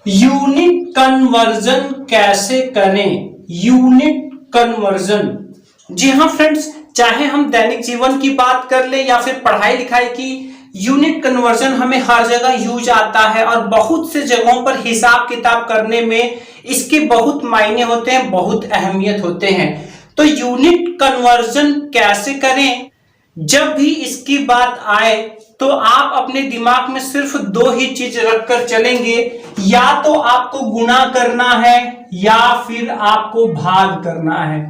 Unit conversion कैसे करें? Unit conversion, जी हाँ फ्रेंड्स, चाहे हम दैनिक जीवन की बात कर ले या फिर पढ़ाई लिखाई की, यूनिट कन्वर्जन हमें हर जगह यूज आता है और बहुत से जगहों पर हिसाब किताब करने में इसके बहुत मायने होते हैं, बहुत अहमियत होते हैं। तो यूनिट कन्वर्जन कैसे करें? जब भी इसकी बात आए तो आप अपने दिमाग में सिर्फ दो ही चीज रखकर चलेंगे, या तो आपको गुणा करना है या फिर आपको भाग करना है।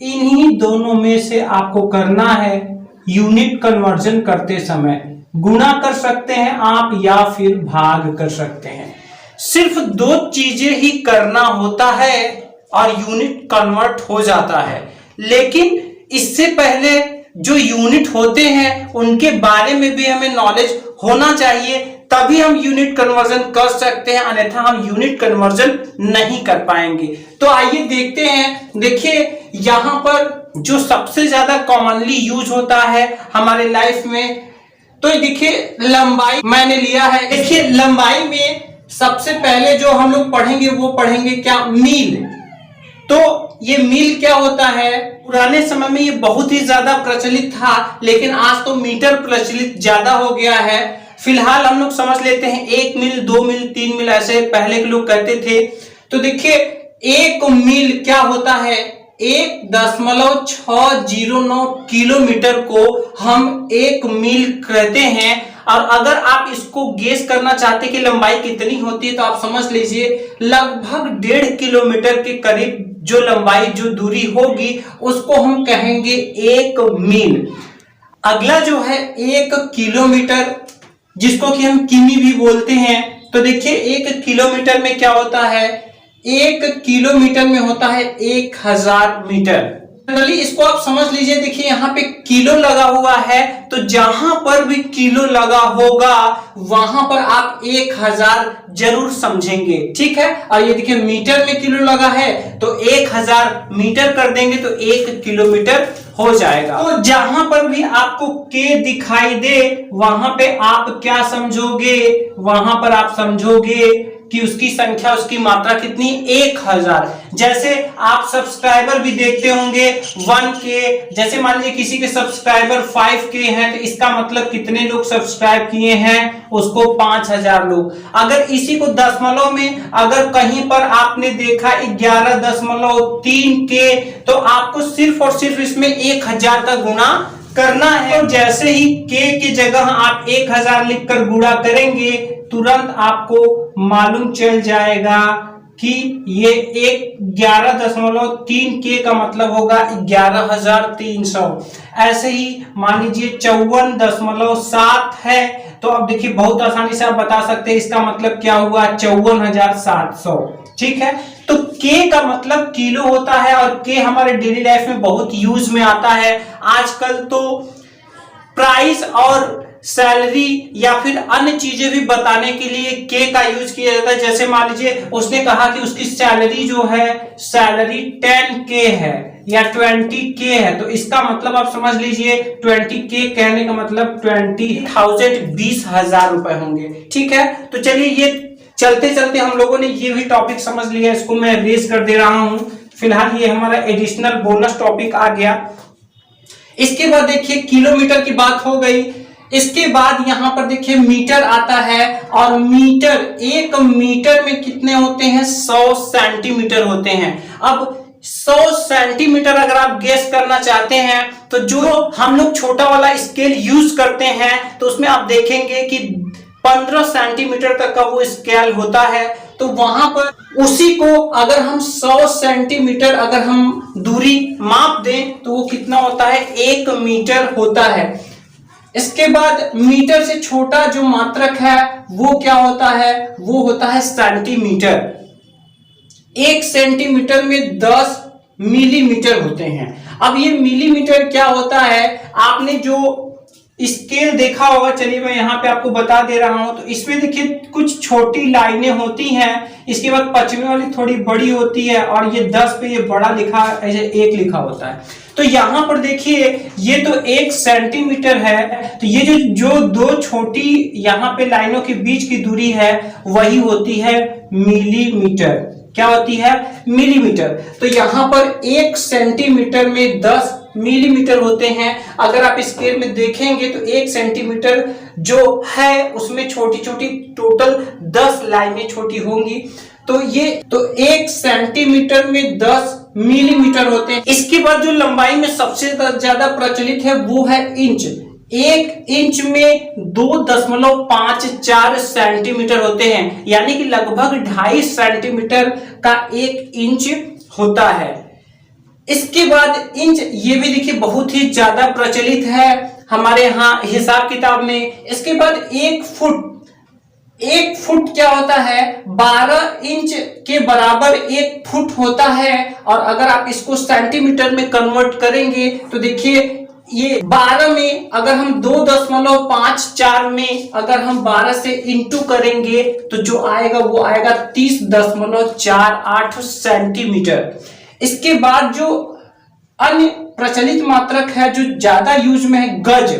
इन्हीं दोनों में से आपको करना है यूनिट कन्वर्जन करते समय। गुणा कर सकते हैं आप या फिर भाग कर सकते हैं। सिर्फ दो चीजें ही करना होता है और यूनिट कन्वर्ट हो जाता है। लेकिन इससे पहले जो यूनिट होते हैं उनके बारे में भी हमें नॉलेज होना चाहिए, तभी हम यूनिट कन्वर्जन कर सकते हैं, अन्यथा हम यूनिट कन्वर्जन नहीं कर पाएंगे। तो आइए देखते हैं। देखिए यहां पर जो सबसे ज्यादा कॉमनली यूज होता है हमारे लाइफ में, तो देखिए लंबाई मैंने लिया है। देखिए लंबाई में सबसे पहले जो हम लोग पढ़ेंगे वो पढ़ेंगे क्या? मील। तो ये मील क्या होता है? पुराने समय में ये बहुत ही ज्यादा प्रचलित था, लेकिन आज तो मीटर प्रचलित ज्यादा हो गया है। फिलहाल हम लोग समझ लेते हैं 1 मील, 2 मील, 3 मील, ऐसे पहले के लोग कहते थे। तो देखिए 1 मील क्या होता है? 1.609 किलोमीटर को हम 1 मील कहते हैं। और अगर आप इसको गेस करना चाहते कि लंबाई कितनी होती है, तो आप समझ लीजिए लगभग 1.5 किलोमीटर के करीब जो लंबाई, जो दूरी होगी, उसको हम कहेंगे 1 मील। अगला जो है 1 किलोमीटर, जिसको कि हम किमी भी बोलते हैं। तो देखिए 1 किलोमीटर में क्या होता है? 1 किलोमीटर में होता है 1000 मीटर। जनरली इसको आप समझ लीजिए। देखिए यहाँ पे किलो लगा हुआ है, तो जहां पर भी किलो लगा होगा वहां पर आप 1000 जरूर समझेंगे, ठीक है। और ये देखिए मीटर में किलो लगा है, तो 1000 मीटर कर देंगे तो 1 किलोमीटर हो जाएगा। तो जहां पर भी आपको के दिखाई दे वहां पे आप क्या समझोगे? वहां पर आप समझोगे कि उसकी संख्या, उसकी मात्रा कितनी? 1000। जैसे आप सब्सक्राइबर भी देखते होंगे 1K, जैसे मान लीजिए किसी के सब्सक्राइबर 5K हैं, तो इसका मतलब कितने लोग सब्सक्राइब किए हैं? उसको 5000 लोग। अगर इसी को दशमलव में अगर कहीं पर आपने देखा 11.3K, तो आपको सिर्फ और सिर्फ इसमें 1000 का गुणा करना है। तो जैसे ही के की जगह आप 1000 लिखकर गुणा करेंगे, तुरंत आपको मालूम चल जाएगा कि ये 11.3K का मतलब होगा 11300। ऐसे ही मान लीजिए 54.7 है, तो अब देखिए बहुत आसानी से आप बता सकते हैं इसका मतलब क्या हुआ? 54700, ठीक है। तो के का मतलब किलो होता है और के हमारे डेली लाइफ में बहुत यूज में आता है। आजकल तो प्राइस और सैलरी या फिर अन्य चीजें भी बताने के लिए के का यूज किया जाता है। जैसे मान लीजिए उसने कहा कि उसकी सैलरी जो है, सैलरी 10K है या 20K है, तो इसका मतलब आप समझ लीजिए 20K कहने का मतलब 20,000, 20,000 रुपए होंगे, ठीक है। तो चलिए ये चलते चलते हम लोगों ने ये भी टॉपिक समझ लिया, इसको मैं रेज कर दे रहा हूं। फिलहाल ये हमारा एडिशनल बोनस टॉपिक आ गया। इसके बाद देखिए किलोमीटर की बात हो गई। इसके बाद यहां पर देखिए मीटर आता है, और मीटर, 1 मीटर में कितने होते हैं? 100 सेंटीमीटर होते हैं। अब 100 सेंटीमीटर अगर आप गेस करना चाहते हैं, तो जो हम लोग छोटा वाला स्केल यूज करते हैं, तो उसमें आप देखेंगे कि 15 सेंटीमीटर तक का वो स्केल होता है। तो वहां पर उसी को अगर हम 100 सेंटीमीटर अगर हम दूरी माप दें, तो वो कितना होता है? 1 मीटर होता है। इसके बाद मीटर से छोटा जो मात्रक है वो क्या होता है? वो होता है सेंटीमीटर। 1 सेंटीमीटर में 10 मिलीमीटर होते हैं। अब ये मिलीमीटर क्या होता है? आपने जो स्केल देखा होगा, चलिए मैं यहाँ पे आपको बता दे रहा हूं। तो इसमें देखिए कुछ छोटी लाइनें होती हैं, इसके बाद 5वीं वाली थोड़ी बड़ी होती है, और ये 10 पे ये बड़ा लिखा ऐसे 1 लिखा होता है। तो यहाँ पर देखिए ये तो 1 सेंटीमीटर है, तो ये जो दो छोटी यहाँ पे लाइनों के बीच की दूरी है वही होती है मिलीमीटर। क्या होती है? मिलीमीटर। तो यहाँ पर 1 सेंटीमीटर में 10 मिलीमीटर होते हैं। अगर आप स्केल में देखेंगे तो 1 सेंटीमीटर जो है उसमें छोटी छोटी टोटल 10 लाइनें छोटी होंगी। तो 1 सेंटीमीटर में 10 मिलीमीटर होते हैं। इसके बाद जो लंबाई में सबसे ज्यादा प्रचलित है वो है इंच। 1 इंच में 2.54 सेंटीमीटर होते हैं, यानी कि लगभग 2.5 सेंटीमीटर का 1 इंच होता है। इसके बाद इंच ये भी देखिए बहुत ही ज्यादा प्रचलित है हमारे यहाँ हिसाब किताब में। इसके बाद 1 फुट क्या होता है? 12 इंच के बराबर 1 फुट होता है। और अगर आप इसको सेंटीमीटर में कन्वर्ट करेंगे तो देखिए ये 12 में अगर हम 2.54 में अगर हम 12 से इंटू करेंगे तो जो आएगा वो आएगा 30.48 सेंटीमीटर। इसके बाद जो अन्य प्रचलित मात्रक है जो ज्यादा यूज में है, गज।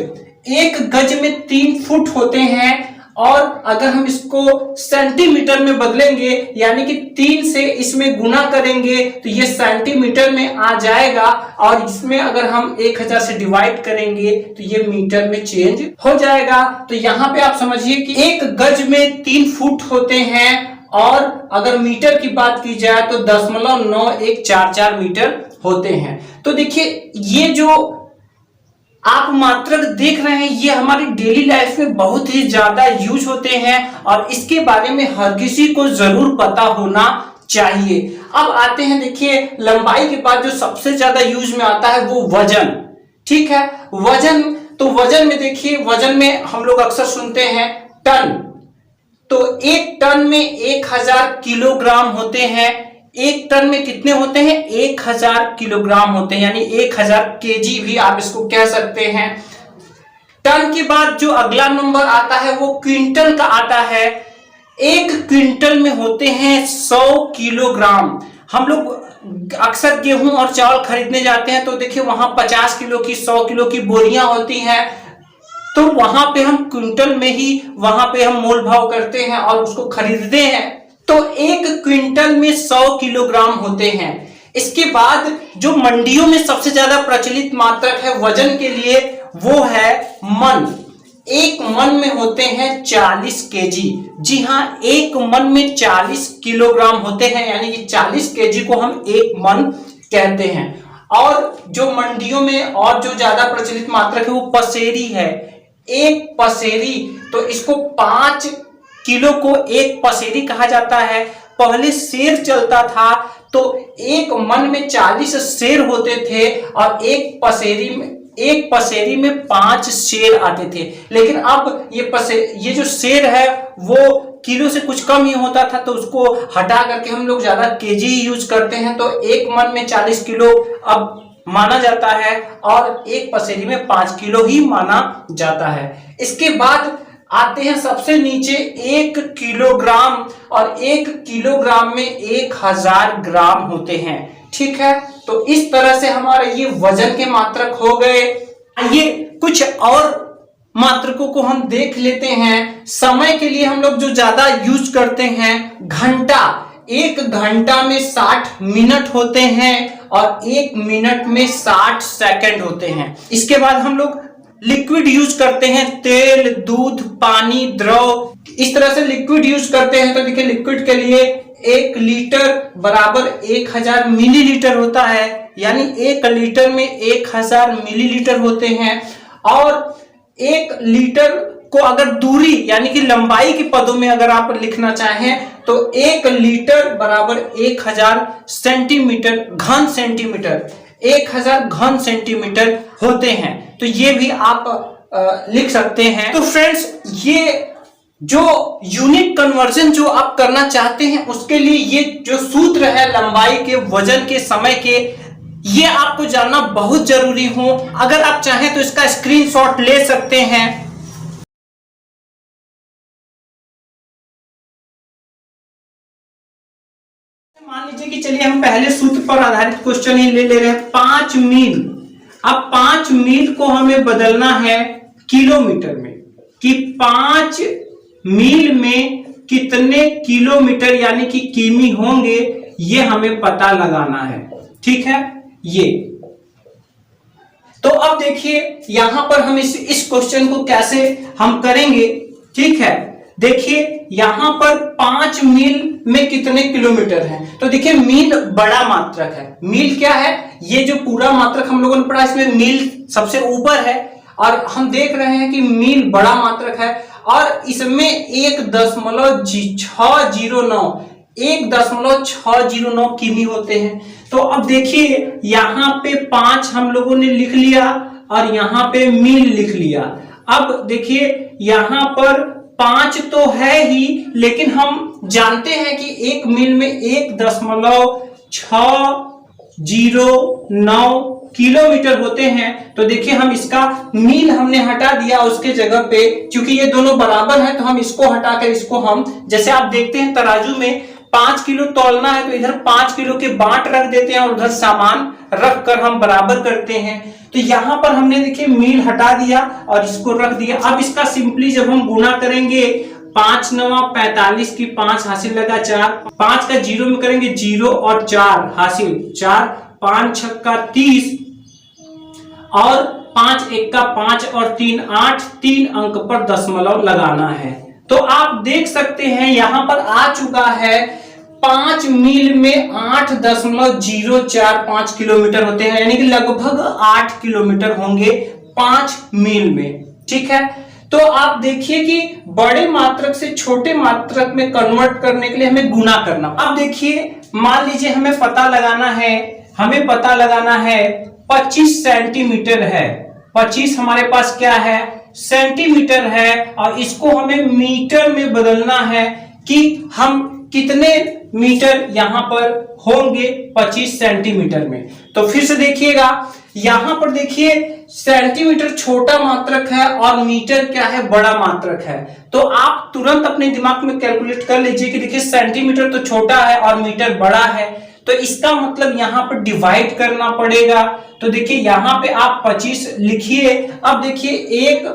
1 गज में 3 फुट होते हैं, और अगर हम इसको सेंटीमीटर में बदलेंगे यानी कि 3 से इसमें गुना करेंगे तो ये सेंटीमीटर में आ जाएगा, और इसमें अगर हम 1000 से डिवाइड करेंगे तो ये मीटर में चेंज हो जाएगा। तो यहाँ पे आप समझिए कि 1 गज में 3 फुट होते हैं, और अगर मीटर की बात की जाए तो 0.9144 मीटर होते हैं। तो देखिए ये जो आप मात्रक देख रहे हैं ये हमारी डेली लाइफ में बहुत ही ज्यादा यूज होते हैं, और इसके बारे में हर किसी को जरूर पता होना चाहिए। अब आते हैं देखिए लंबाई के बाद जो सबसे ज्यादा यूज में आता है वो वजन। ठीक है, वजन। तो वजन में देखिए, वजन में हम लोग अक्सर सुनते हैं टन। तो 1 टन में 1000 किलोग्राम होते हैं। 1 टन में कितने होते हैं? 1000 किलोग्राम होते हैं, यानी 1000 केजी भी आप इसको कह सकते हैं। टन के बाद जो अगला नंबर आता है वो क्विंटल का आता है। 1 क्विंटल में होते हैं 100 किलोग्राम। हम लोग अक्सर गेहूं और चावल खरीदने जाते हैं तो देखिए वहां 50 किलो की 100 किलो की बोरियां होती हैं, तो वहां पे हम क्विंटल में ही वहां पे हम मोल भाव करते हैं और उसको खरीदते हैं। तो 1 क्विंटल में 100 किलोग्राम होते हैं। इसके बाद जो मंडियों में सबसे ज्यादा प्रचलित मात्रक है वजन के लिए वो है मन। 1 मन में होते हैं 40 केजी। जी हाँ, 1 मन में 40 किलोग्राम होते हैं, यानी कि 40 केजी को हम 1 मन कहते हैं। और जो मंडियों में और जो ज्यादा प्रचलित मात्रक है वो पसेरी है। 1 पसेरी, तो इसको 5 किलो को 1 पसेरी कहा जाता है। पहले शेर चलता था तो 1 मन में 40 शेर होते थे, और 1 पसेरी में 5 शेर आते थे। लेकिन अब ये जो शेर है वो किलो से कुछ कम ही होता था, तो उसको हटा करके हम लोग ज्यादा केजी यूज करते हैं। तो 1 मन में 40 किलो अब माना जाता है, और 1 पसेरी में 5 किलो ही माना जाता है। इसके बाद आते हैं सबसे नीचे 1 किलोग्राम, और 1 किलोग्राम में 1000 ग्राम होते हैं। ठीक है, तो इस तरह से हमारे ये वजन के मात्रक हो गए। ये कुछ और मात्रकों को हम देख लेते हैं। समय के लिए हम लोग जो ज्यादा यूज करते हैं घंटा। 1 घंटा में 60 मिनट होते हैं, और 1 मिनट में 60 सेकंड होते हैं। इसके बाद हम लोग लिक्विड यूज करते हैं, तेल, दूध, पानी, द्रव, इस तरह से लिक्विड यूज करते हैं। तो देखिए लिक्विड के लिए 1 लीटर बराबर 1000 मिलीलीटर होता है, यानी 1 लीटर में 1000 मिलीलीटर होते हैं। और 1 लीटर को अगर दूरी यानी कि लंबाई के पदों में अगर आप लिखना चाहें तो 1 लीटर बराबर 1000 सेंटीमीटर घन सेंटीमीटर 1000 घन सेंटीमीटर होते हैं। तो ये भी आप लिख सकते हैं। तो फ्रेंड्स, ये जो यूनिट कन्वर्जन जो आप करना चाहते हैं उसके लिए ये जो सूत्र है लंबाई के, वजन के, समय के, ये आपको जानना बहुत जरूरी हो। अगर आप चाहें तो इसका स्क्रीनशॉट ले सकते हैं। मान लीजिए कि चलिए हम पहले सूत्र पर आधारित क्वेश्चन ही ले रहे हैं, 5 मील। अब 5 मील को हमें बदलना है किलोमीटर में, कि 5 मील में कितने किलोमीटर यानी कि किमी होंगे, ये हमें पता लगाना है। ठीक है, ये तो अब देखिए यहां पर हम इस क्वेश्चन को कैसे हम करेंगे। ठीक है, देखिए यहां पर 5 मील में कितने किलोमीटर है, तो देखिए मील बड़ा मात्रक है। मील क्या है, ये जो पूरा मात्रक हम लोगों ने पढ़ा इसमें मील सबसे ऊपर है, और हम देख रहे हैं कि मील बड़ा मात्रक है और इसमें 1.609 किमी होते हैं। तो अब देखिए यहां पे 5 हम लोगों ने लिख लिया और यहां पे मील लिख लिया। अब देखिए यहां पर 5 तो है ही, लेकिन हम जानते हैं कि 1 मील में 1.609 किलोमीटर होते हैं। तो देखिए हम इसका मील हमने हटा दिया उसके जगह पे, क्योंकि ये दोनों बराबर हैं तो हम इसको हटाकर इसको हम, जैसे आप देखते हैं तराजू में 5 किलो तौलना है तो इधर 5 किलो के बांट रख देते हैं और उधर सामान रख कर हम बराबर करते हैं। तो यहां पर हमने देखिए मील हटा दिया और इसको रख दिया। अब इसका सिंपली जब हम गुना करेंगे, 5 9 45 की 5 हासिल लगा 4, 5 का 0 में करेंगे 0 और 4 हासिल 4, 5 6 30 और 5 1 5 और 3 8, 3 अंक पर दशमलव लगाना है। तो आप देख सकते हैं यहां पर आ चुका है 5 मील में 8.045 किलोमीटर होते हैं, यानी कि लगभग 8 किलोमीटर होंगे 5 मील में। ठीक है, तो आप देखिए कि बड़े मात्रक से छोटे मात्रक में कन्वर्ट करने के लिए हमें गुना करना। अब देखिए मान लीजिए हमें पता लगाना है 25 सेंटीमीटर है। 25 हमारे पास क्या है, सेंटीमीटर है, और इसको हमें मीटर में बदलना है कि हम कितने मीटर यहां पर होंगे 25 सेंटीमीटर में। तो फिर से देखिएगा यहां पर, देखिए सेंटीमीटर छोटा मात्रक है और मीटर क्या है, बड़ा मात्रक है। तो आप तुरंत अपने दिमाग में कैलकुलेट कर लीजिए कि देखिए सेंटीमीटर तो छोटा है और मीटर बड़ा है, तो इसका मतलब यहां पर डिवाइड करना पड़ेगा। तो देखिए यहां पे आप 25 लिखिए। अब देखिए 1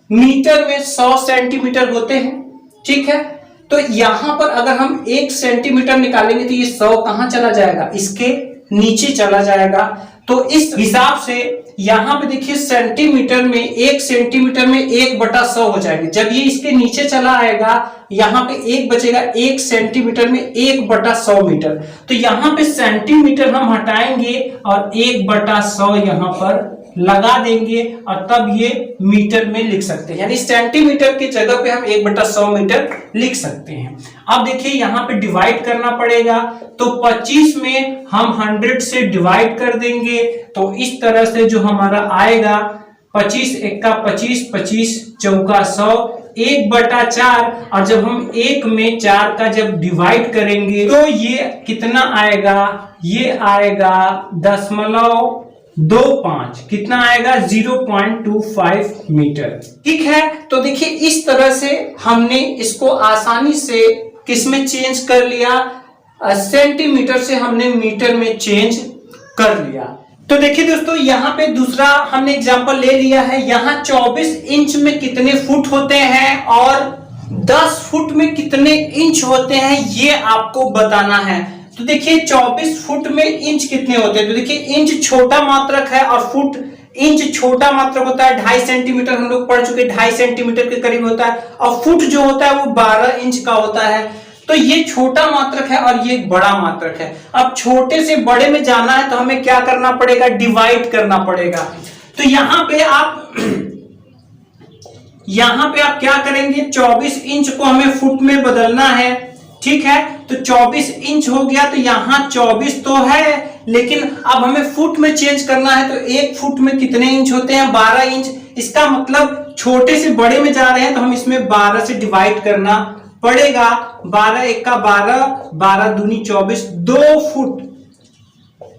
मीटर में 100 सेंटीमीटर होते हैं। ठीक है, तो यहां पर अगर हम 1 सेंटीमीटर निकालेंगे तो ये 100 कहां चला जाएगा, इसके नीचे चला जाएगा। तो इस हिसाब से यहां पे देखिए सेंटीमीटर में 1 सेंटीमीटर में 1/100 हो जाएगा। जब ये इसके नीचे चला आएगा यहां पे 1 बचेगा, 1 सेंटीमीटर में 1/100 मीटर। तो यहां पे सेंटीमीटर हम हटाएंगे और 1/100 यहां पर लगा देंगे और तब ये मीटर में लिख सकते हैं, यानी सेंटीमीटर की जगह पे हम 1/100 मीटर लिख सकते हैं। अब देखिए यहां पे डिवाइड करना पड़ेगा, तो 25 में हम 100 से डिवाइड कर देंगे। तो इस तरह से जो हमारा आएगा 25 1 का 25, 25 चौका 100, 1/4, और जब हम 1 में 4 का जब डिवाइड करेंगे तो ये कितना आएगा, ये आएगा 0.25, कितना आएगा 0.25 मीटर। ठीक है, तो देखिए इस तरह से हमने इसको आसानी से किसमें चेंज कर लिया, सेंटीमीटर से हमने मीटर में चेंज कर लिया। तो देखिए दोस्तों यहां पे दूसरा हमने एग्जांपल ले लिया है। यहां 24 इंच में कितने फुट होते हैं और 10 फुट में कितने इंच होते हैं, ये आपको बताना है। तो देखिए 24 फुट में इंच कितने होते हैं, तो देखिए इंच छोटा मात्रक है और फुट, इंच छोटा मात्रक होता है 2.5 सेंटीमीटर, हम लोग पढ़ चुके 2.5 सेंटीमीटर के करीब होता है, और फुट जो होता है वो 12 इंच का होता है। तो ये छोटा मात्रक है और ये बड़ा मात्रक है। अब छोटे से बड़े में जाना है तो हमें क्या करना पड़ेगा, डिवाइड करना पड़ेगा। तो यहां पे आप क्या करेंगे, 24 इंच को हमें फुट में बदलना है। ठीक है, तो 24 इंच हो गया, तो यहां 24 तो है, लेकिन अब हमें फुट में चेंज करना है। तो 1 फुट में कितने इंच होते हैं, 12 इंच। इसका मतलब छोटे से बड़े में जा रहे हैं तो हम इसमें 12 से डिवाइड करना पड़ेगा। 12 1 का 12, 12 दूनी 24, 2 फुट।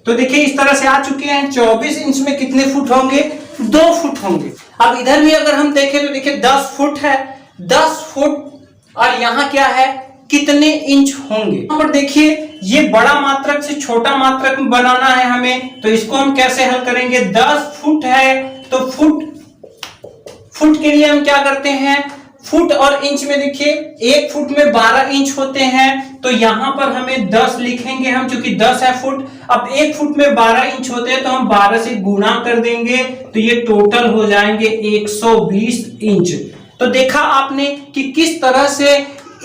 तो तो देखिए इस तरह से आ चुके हैं। 24 इंच में कितने फुट होंगे? 2 फुट होंगे। अब इधर भी अगर हम देखें तो देखिए 10 फुट है, 10 फुट और यहाँ क्या है, कितने इंच होंगे। यहाँ पर देखिए ये बड़ा मात्रक से छोटा मात्रक में बनाना है हमें, तो इसको हम कैसे हल करेंगे? 10 फुट है तो फुट के लिए हम क्या करते हैं, फुट और इंच में देखिए 1 फुट में 12 इंच होते हैं, तो यहां पर हमें 10 लिखेंगे हम, क्योंकि 10 है फुट। अब 1 फुट में 12 इंच होते हैं तो हम 12 से गुणा कर देंगे, तो ये टोटल हो जाएंगे 120 इंच। तो देखा आपने कि किस तरह से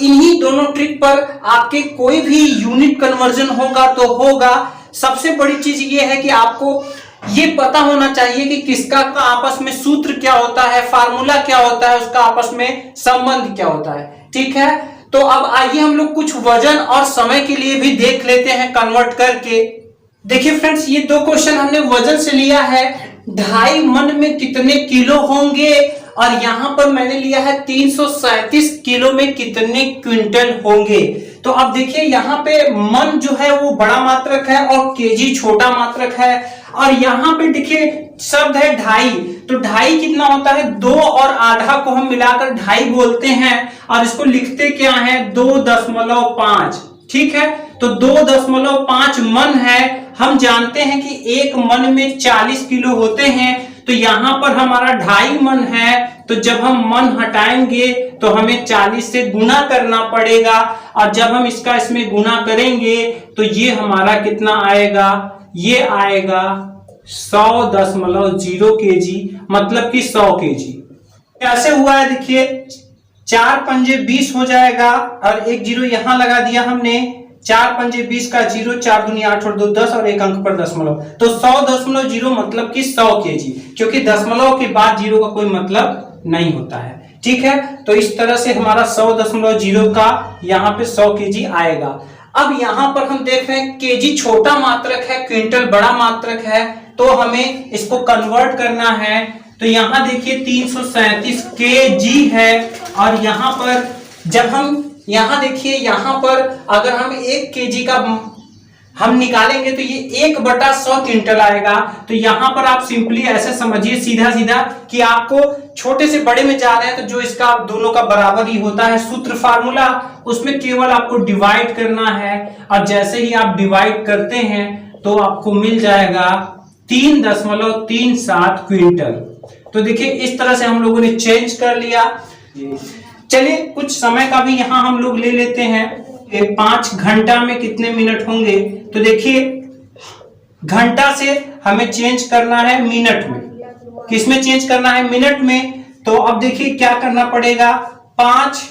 इन्हीं दोनों ट्रिक पर आपके कोई भी यूनिट कन्वर्जन होगा तो होगा। सबसे बड़ी चीज ये है कि आपको ये पता होना चाहिए कि किसका का आपस में सूत्र क्या होता है, फार्मूला क्या होता है, उसका आपस में संबंध क्या होता है। ठीक है, तो अब आइए हम लोग कुछ वजन और समय के लिए भी देख लेते हैं कन्वर्ट करके। देखिए फ्रेंड्स, ये 2 क्वेश्चन हमने वजन से लिया है। 2.5 मन में कितने किलो होंगे, और यहां पर मैंने लिया है 337 किलो में कितने क्विंटल होंगे। तो अब देखिए यहाँ पे मन जो है वो बड़ा मात्रक है और केजी छोटा मात्रक है, और यहाँ पे देखिए शब्द है 2.5, तो 2.5 कितना होता है, 2 और आधा को हम मिलाकर 2.5 बोलते हैं, और इसको लिखते क्या है, 2.5। ठीक है, तो 2.5 मन है। हम जानते हैं कि 1 मन में 40 किलो होते हैं, तो यहां पर हमारा 2.5 मन है, तो जब हम मन हटाएंगे तो हमें 40 से गुना करना पड़ेगा, और जब हम इसका इसमें गुना करेंगे तो ये हमारा कितना आएगा, ये आएगा 100.0 केजी, मतलब कि 100 केजी। कैसे हुआ है देखिए, 4 पंजे 20 हो जाएगा, और 1 जीरो यहां लगा दिया हमने। 4 पंजे 20 का 0, 4 दूनी 8 और 2 10, और 1 अंक पर दशमलव, तो 100.0 मतलब कि 100 केजी, क्योंकि दशमलव के बाद 0 का कोई मतलब नहीं होता है। ठीक है, तो इस तरह से हमारा 100.0 का यहाँ पे 100 केजी आएगा। अब यहाँ पर हम देख रहे हैं केजी छोटा मात्रक है, क्विंटल बड़ा मात्रक है, तो हमें इसको कन्वर्ट करना है। तो यहाँ देखिए 337 केजी है, और यहाँ पर जब हम यहाँ देखिए, यहाँ पर अगर हम 1 केजी का हम निकालेंगे तो ये 1/100 क्विंटल आएगा। तो यहाँ पर आप सिंपली ऐसे समझिए सीधा सीधा कि आपको छोटे से बड़े में जा रहे हैं, तो जो इसका दोनों का बराबर ही होता है सूत्र फार्मूला, उसमें केवल आपको डिवाइड करना है, और जैसे ही आप डिवाइड करते हैं तो आपको मिल जाएगा 3.37 क्विंटल। तो देखिए इस तरह से हम लोगों ने चेंज कर लिया। चलिए कुछ समय का भी यहां हम लोग ले लेते हैं। 5 घंटा में कितने मिनट होंगे, तो देखिए घंटा से हमें चेंज करना है मिनट में। किसमें चेंज करना है, मिनट में। तो अब देखिए क्या करना पड़ेगा, 5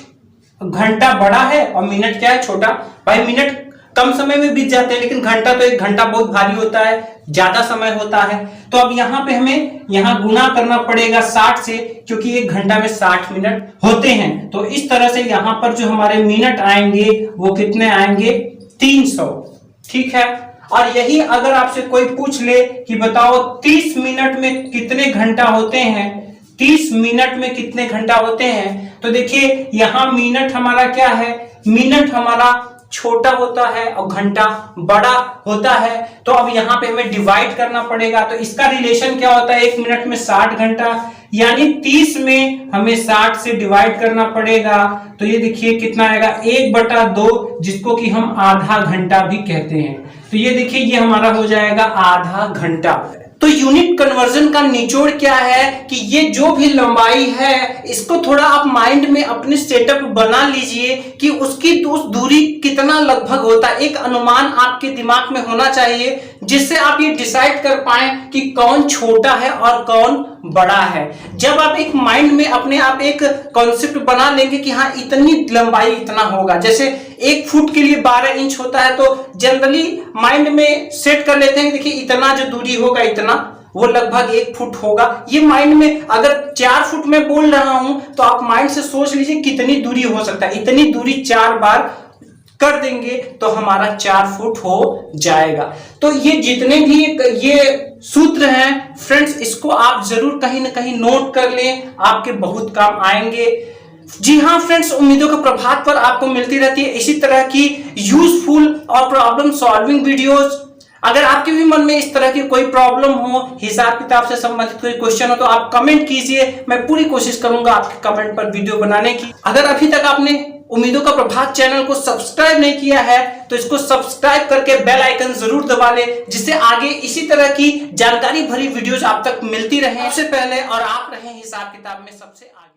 घंटा बड़ा है और मिनट क्या है, छोटा। भाई मिनट कम समय में बीत जाते हैं, लेकिन घंटा तो 1 घंटा बहुत भारी होता है, ज्यादा समय होता है। तो अब यहाँ पे हमें यहाँ गुना करना पड़ेगा 60 से, क्योंकि 1 घंटा में 60 मिनट होते हैं। तो इस तरह से यहाँ पर जो हमारे मिनट आएंगे वो कितने आएंगे, 300। ठीक है, और यही अगर आपसे कोई पूछ ले कि बताओ 30 मिनट में कितने घंटा होते हैं, 30 मिनट में कितने घंटा होते हैं, तो देखिए यहाँ मिनट हमारा क्या है, मिनट हमारा छोटा होता है और घंटा बड़ा होता है। तो अब यहाँ पे हमें डिवाइड करना पड़ेगा। तो इसका रिलेशन क्या होता है, 1 मिनट में 60 घंटा, यानी 30 में हमें 60 से डिवाइड करना पड़ेगा। तो ये देखिए कितना आएगा, 1/2, जिसको कि हम आधा घंटा भी कहते हैं। तो ये देखिए ये हमारा हो जाएगा आधा घंटा। तो यूनिट कन्वर्जन का निचोड़ क्या है कि ये जो भी लंबाई है, इसको थोड़ा आप माइंड में अपने सेटअप बना लीजिए कि उसकी उस दूरी कितना लगभग होता है। एक अनुमान आपके दिमाग में होना चाहिए, जिससे आप ये डिसाइड कर पाए कि कौन छोटा है और कौन बड़ा है। जब आप एक माइंड में अपने आप एक कॉन्सेप्ट बना लेंगे कि हाँ इतनी लंबाई इतना होगा, जैसे 1 फुट के लिए 12 इंच होता है, तो जनरली माइंड में सेट कर लेते हैं, देखिए इतना जो दूरी होगा इतना, वो लगभग 1 फुट होगा। ये माइंड में अगर 4 फुट में बोल रहा हूं तो आप माइंड से सोच लीजिए कितनी दूरी हो सकता है, इतनी दूरी 4 बार कर देंगे तो हमारा 4 फुट हो जाएगा। तो ये जितने भी ये सूत्र हैं फ्रेंड्स, इसको आप जरूर कहीं ना कहीं नोट कर लें, आपके बहुत काम आएंगे। जी हाँ फ्रेंड्स, उम्मीदों के प्रभात पर आपको मिलती रहती है इसी तरह की यूजफुल और प्रॉब्लम सॉल्विंग वीडियोस। अगर आपके भी मन में इस तरह की कोई प्रॉब्लम हो, हिसाब किताब से संबंधित कोई क्वेश्चन हो, तो आप कमेंट कीजिए। मैं पूरी कोशिश करूंगा आपके कमेंट पर वीडियो बनाने की। अगर अभी तक आपने उम्मीदों का प्रभात चैनल को सब्सक्राइब नहीं किया है तो इसको सब्सक्राइब करके बेल आइकन जरूर दबा ले, जिससे आगे इसी तरह की जानकारी भरी वीडियोस आप तक मिलती रहे सबसे पहले और आप रहे हिसाब किताब में सबसे आगे।